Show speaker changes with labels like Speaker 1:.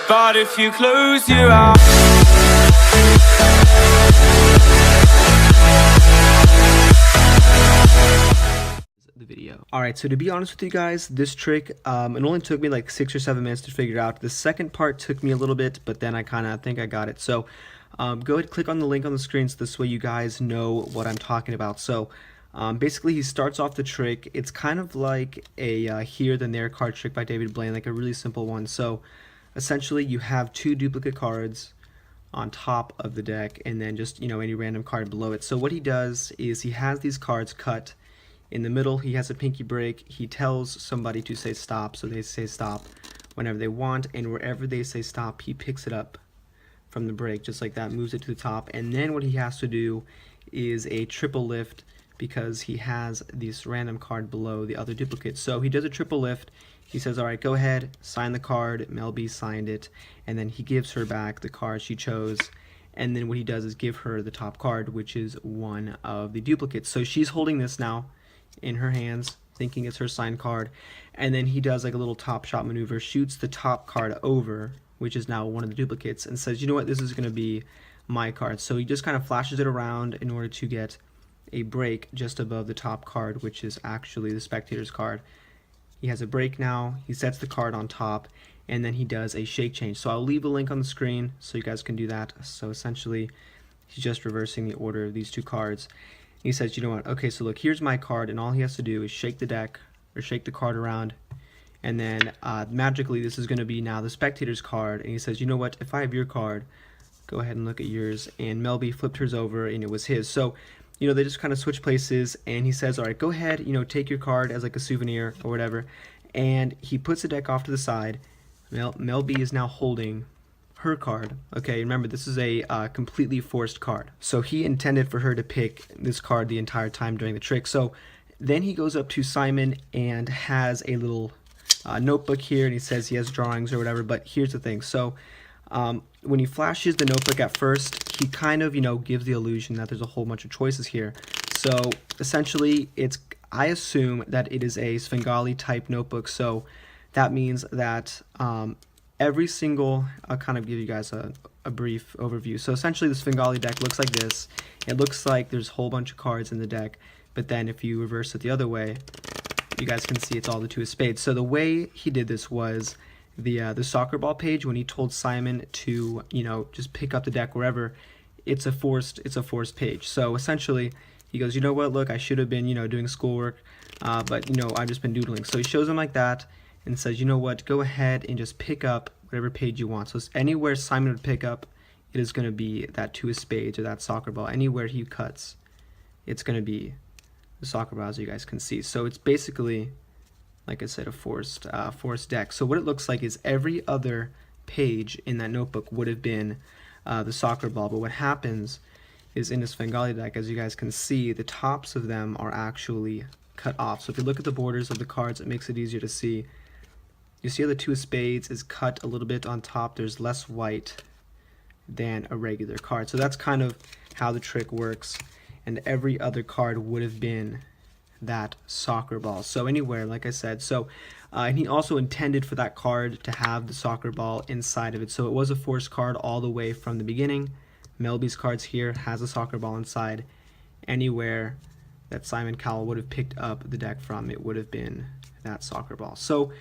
Speaker 1: But if you close your eyes,
Speaker 2: the video. Alright, so to be honest with you guys, this trick, it only took me like 6 or 7 minutes to figure it out. The second part took me a little bit, but then I kind of think I got it. So go ahead, click on the link on the screen so this way you guys know what I'm talking about. So basically he starts off the trick. It's kind of like a here then there card trick by David Blaine, like a really simple one. So essentially you have 2 duplicate cards on top of the deck and then just, you know, any random card below it. So what he does is he has these cards cut in the middle. He has a pinky break. He tells somebody to say stop, so they say stop whenever they want, and wherever they say stop, he picks it up from the break just like that, moves it to the top, and then what he has to do is a triple lift because he has this random card below the other duplicate. So he does a triple lift. He says, alright, go ahead, sign the card. Mel B signed it, and then he gives her back the card she chose, and then what he does is give her the top card, which is one of the duplicates. So she's holding this now in her hands, thinking it's her signed card, and then he does like a little top shot maneuver, shoots the top card over, which is now one of the duplicates, and says, you know what, this is going to be my card. So he just kind of flashes it around in order to get a break just above the top card, which is actually the spectator's card. He has a break now, he sets the card on top, and then he does a shake change. So I'll leave a link on the screen so you guys can do that. So essentially he's just reversing the order of these 2 cards. He says, you know what, okay, so look, here's my card, and all he has to do is shake the deck, or shake the card around, and then magically this is going to be now the spectator's card, and he says, you know what, if I have your card, go ahead and look at yours, and Mel B flipped hers over, and it was his. So, you know, they just kind of switch places, and he says, alright, go ahead, you know, take your card as like a souvenir, or whatever, and he puts the deck off to the side. Mel B is now holding her card. Okay, remember this is a completely forced card, so he intended for her to pick this card the entire time during the trick. So then he goes up to Simon and has a little notebook here, and he says he has drawings or whatever, but here's the thing. So when he flashes the notebook at first, he kind of, you know, gives the illusion that there's a whole bunch of choices here. So essentially I assume that it is a Svengali type notebook, so that means that every single, I'll kind of give you guys a brief overview. So essentially the Svengali deck looks like this. It looks like there's a whole bunch of cards in the deck, but then if you reverse it the other way, you guys can see it's all the 2 of spades. So the way he did this was the soccer ball page, when he told Simon to, you know, just pick up the deck wherever, it's a forced page. So essentially he goes, you know what, look, I should have been, you know, doing schoolwork, but, you know, I've just been doodling. So he shows him like that and says, you know what, go ahead and just pick up whatever page you want. So anywhere Simon would pick up, it is going to be that 2 of spades or that soccer ball. Anywhere he cuts, it's going to be the soccer ball, as you guys can see. So it's basically, like I said, a forced deck. So what it looks like is every other page in that notebook would have been the soccer ball, but what happens is in this Svengali deck, as you guys can see, the tops of them are actually cut off. So if you look at the borders of the cards, it makes it easier to see. You see how the 2 of spades is cut a little bit on top. There's less white than a regular card. So that's kind of how the trick works. And every other card would have been that soccer ball. So anywhere, like I said. So and he also intended for that card to have the soccer ball inside of it. So it was a forced card all the way from the beginning. Mel B's cards here has a soccer ball inside. Anywhere that Simon Cowell would have picked up the deck from, it would have been that soccer ball. So